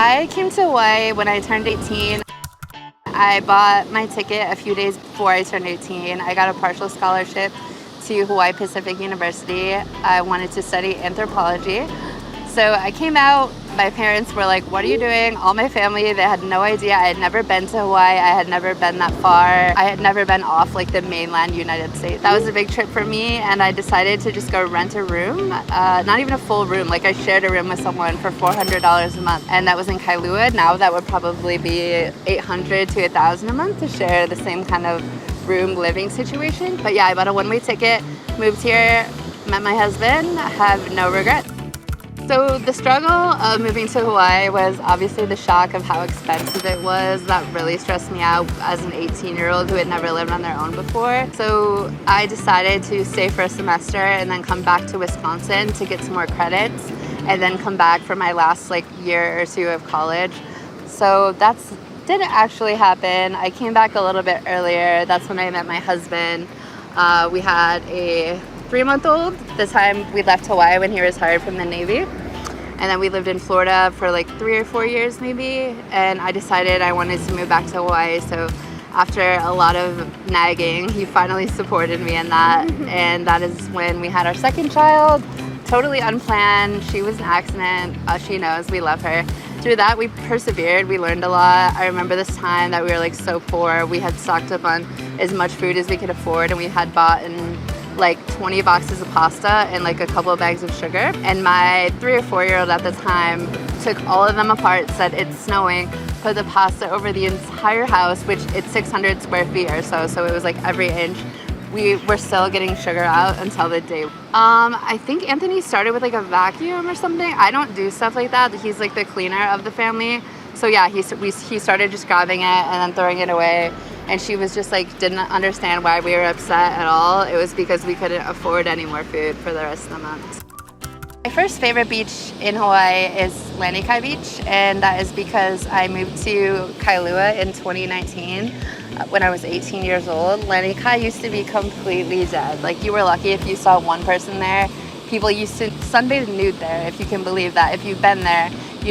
I came to Hawaii when I turned 18. I bought my ticket a few days before I turned 18. I got a partial scholarship to Hawaii Pacific University. I wanted to study anthropology. So I came out, my parents were like, what are you doing? All my family, they had no idea. I had never been to Hawaii. I had never been that far. I had never been off like the mainland United States. That was a big trip for me, and I decided to just go rent a room. Not even a full room, like I shared a room with someone for $400 a month, and that was in Kailua. Now that would probably be $800 to $1,000 a month to share the same kind of room living situation. But yeah, I bought a one-way ticket, moved here, met my husband, have no regrets. So the struggle of moving to Hawaii was obviously the shock of how expensive it was. That really stressed me out as an 18-year-old who had never lived on their own before. So I decided to stay for a semester and then come back to Wisconsin to get some more credits and then come back for my last year or two of college. So that's didn't actually happen. I came back a little bit earlier. That's when I met my husband. We had a 3-month-old. The time we left Hawaii when he was hired from the Navy. And then we lived in Florida for 3 or 4 years maybe. And I decided I wanted to move back to Hawaii. So after a lot of nagging, he finally supported me in that. And that is when we had our second child. Totally unplanned. She was an accident. She knows we love her. Through that, we persevered. We learned a lot. I remember this time that we were so poor. We had stocked up on as much food as we could afford, and we had bought 20 boxes of pasta and a couple of bags of sugar. And my 3 or 4-year-old at the time took all of them apart, said it's snowing, put the pasta over the entire house, which it's 600 square feet or so, so it was every inch. We were still getting sugar out until the day. I think Anthony started with a vacuum or something. I don't do stuff like that. He's the cleaner of the family. So yeah, he started just grabbing it and then throwing it away. And she was just didn't understand why we were upset at all. It was because we couldn't afford any more food for the rest of the month. My first favorite beach in Hawaii is Lanikai Beach, and that is because I moved to Kailua in 2019 when I was 18 years old. Lanikai used to be completely dead. You were lucky if you saw one person there. People used to sunbathe nude there, if you can believe that. If you've been there,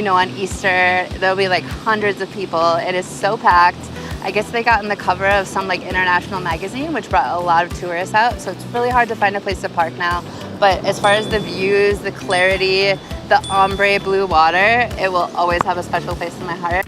on Easter, there'll be hundreds of people. It is so packed. I guess they got in the cover of some international magazine, which brought a lot of tourists out. So it's really hard to find a place to park now. But as far as the views, the clarity, the ombre blue water, it will always have a special place in my heart.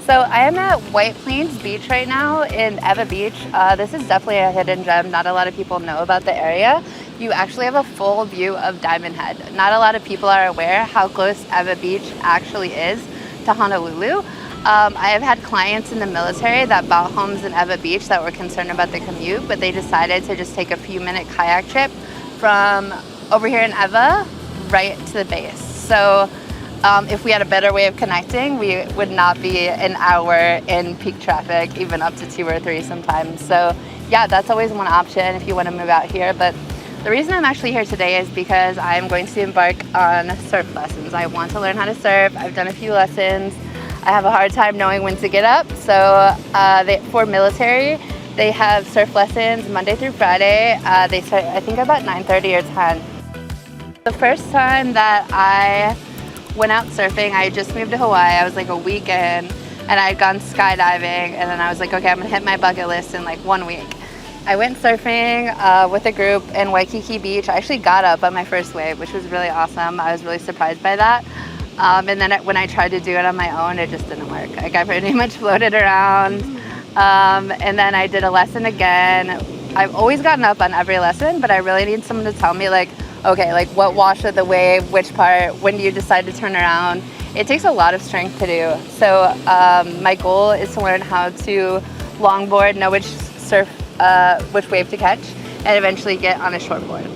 So I am at White Plains Beach right now in Ewa Beach. This is definitely a hidden gem. Not a lot of people know about the area. You actually have a full view of Diamond Head. Not a lot of people are aware how close Ewa Beach actually is to Honolulu. I have had clients in the military that bought homes in Ewa Beach that were concerned about the commute, but they decided to just take a few-minute kayak trip from over here in Ewa right to the base. So if we had a better way of connecting, we would not be an hour in peak traffic, even up to 2 or 3 sometimes. So yeah, that's always one option if you want to move out here. But the reason I'm actually here today is because I'm going to embark on surf lessons. I want to learn how to surf. I've done a few lessons. I have a hard time knowing when to get up. So for military, they have surf lessons Monday through Friday. They start, I think, about 9:30 or 10. The first time that I went out surfing, I just moved to Hawaii. I was a week in, and I had gone skydiving, and then I was okay, I'm gonna hit my bucket list in 1 week. I went surfing with a group in Waikiki Beach. I actually got up on my first wave, which was really awesome. I was really surprised by that. And then when I tried to do it on my own, it just didn't work. I pretty much floated around. And then I did a lesson again. I've always gotten up on every lesson, but I really need someone to tell me okay, what wash of the wave, which part, when do you decide to turn around? It takes a lot of strength to do. So my goal is to learn how to longboard, know which wave to catch, and eventually get on a shortboard.